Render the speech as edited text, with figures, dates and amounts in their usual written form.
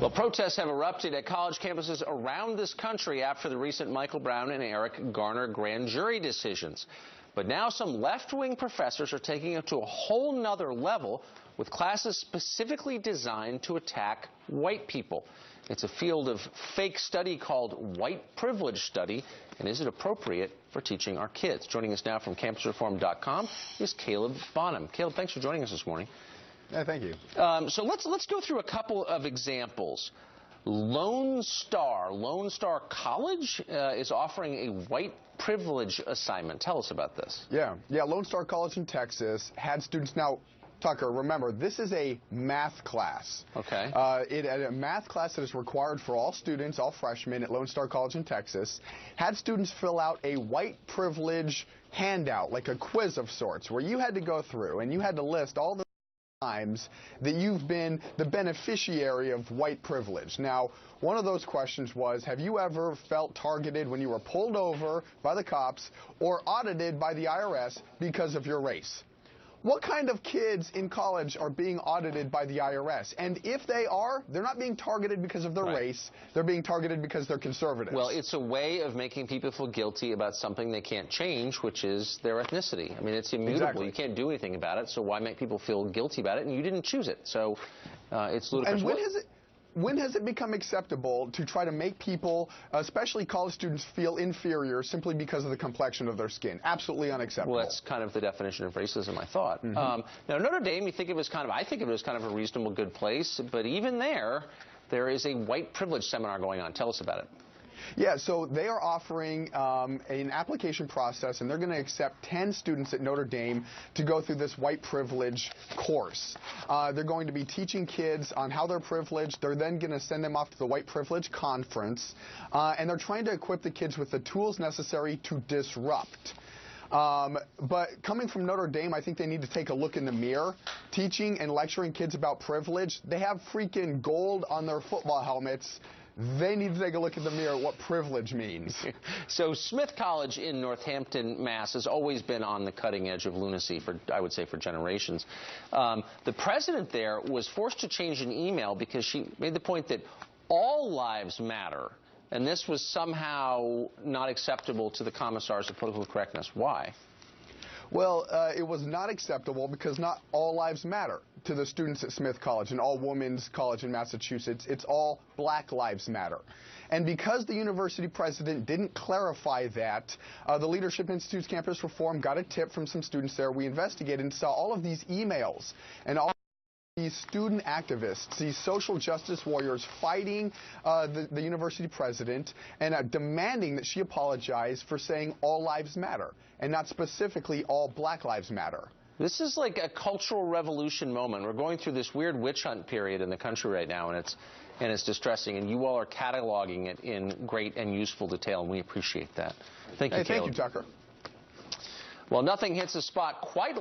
Well, protests have erupted at college campuses around this country after the recent Michael Brown and Eric Garner grand jury decisions. But now some left-wing professors are taking it to a whole nother level with classes specifically designed to attack white people. It's a field of fake study called white privilege study. And is it appropriate for teaching our kids? Joining us now from campusreform.com is Caleb Bonham. Caleb, thanks for joining us this morning. Yeah, thank you. So let's go through a couple of examples. Lone Star College is offering a white privilege assignment. Tell us about this. Yeah, Lone Star College in Texas had students. Now, Tucker, remember, this is a math class. Okay. A math class that is required for all students, all freshmen at Lone Star College in Texas, had students fill out a white privilege handout, like a quiz of sorts, where you had to go through and you had to list all the times that you've been the beneficiary of white privilege. Now, one of those questions was, have you ever felt targeted when you were pulled over by the cops or audited by the IRS because of your race? What kind of kids in college are being audited by the IRS? And if they are, they're not being targeted because of their race. They're being targeted because they're conservatives. Well, it's a way of making people feel guilty about something they can't change, which is their ethnicity. I mean, it's immutable. Exactly. You can't do anything about it, so why make people feel guilty about it? And you didn't choose it. So it's ludicrous. And when has it become acceptable to try to make people, especially college students, feel inferior simply because of the complexion of their skin? Absolutely unacceptable. Well, that's kind of the definition of racism, I thought. Now, Notre Dame, I think of it as kind of a reasonable, good place, but even there is a white privilege seminar going on. Tell us about it. Yeah, so they are offering an application process, and they're going to accept 10 students at Notre Dame to go through this white privilege course. They're going to be teaching kids on how they're privileged. They're then going to send them off to the white privilege conference, and they're trying to equip the kids with the tools necessary to disrupt. But coming from Notre Dame, I think they need to take a look in the mirror. Teaching and lecturing kids about privilege, they have freaking gold on their football helmets. They need to take a look in the mirror at what privilege means. So Smith College in Northampton, Mass. has always been on the cutting edge of lunacy I would say, for generations. The president there was forced to change an email because she made the point that all lives matter. And this was somehow not acceptable to the commissars of political correctness. Why? Well, it was not acceptable because not all lives matter to the students at Smith College, an all-women's college in Massachusetts. It's all black lives matter. And because the university president didn't clarify that, the Leadership Institute's Campus Reform got a tip from some students there. We investigated and saw all of these emails and all these student activists, these social justice warriors fighting the university president and demanding that she apologize for saying all lives matter and not specifically all black lives matter. This is like a cultural revolution moment. We're going through this weird witch hunt period in the country right now, and it's distressing. And you all are cataloging it in great and useful detail, and we appreciate that. Thank you, Caleb. Thank you, Tucker. Well, nothing hits a spot quite